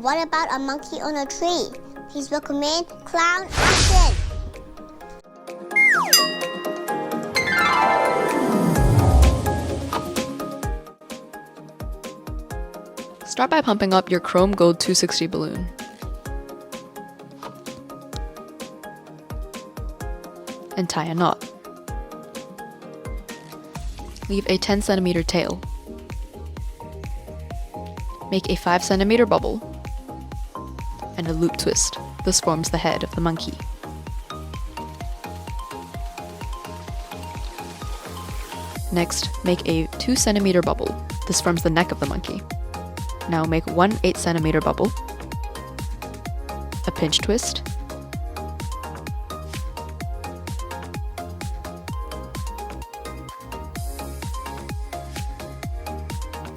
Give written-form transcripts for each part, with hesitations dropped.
what about a monkey on a tree? Please welcome in clown action! Start by pumping up your chrome gold 260 balloon. And tie a knot. Leave a 10 centimeter tail. Make a 5 centimeter bubble and a loop twist. This forms the head of the monkey. Next, make a 2 centimeter bubble. This forms the neck of the monkey. Now make one 8 centimeter bubble, a pinch twist,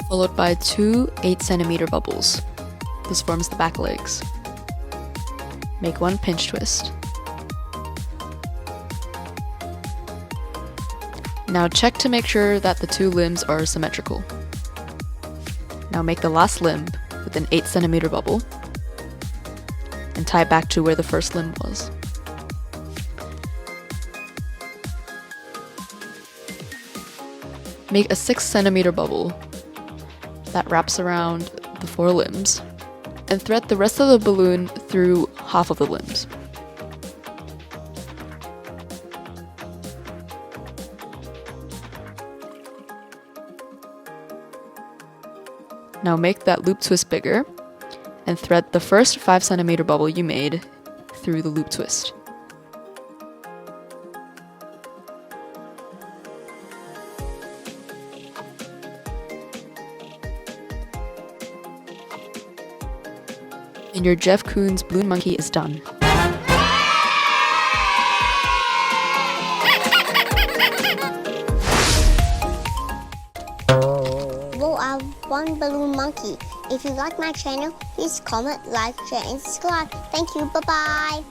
followed by two 8 centimeter bubbles. This forms the back legs. Make one pinch twist. Now check to make sure that the two limbs are symmetrical. Now make the last limb with an 8 centimeter bubble and tie it back to where the first limb was. Make a 6 centimeter bubble that wraps around the 4 limbs and thread the rest of the balloon through half of the limbs. Now make that loop twist bigger and thread the first 5 centimeter bubble you made through the loop twist. And your Jeff Koons balloon monkey is done. One balloon monkey. If you like my channel, please comment, like, share, and subscribe. Thank you. Bye-bye.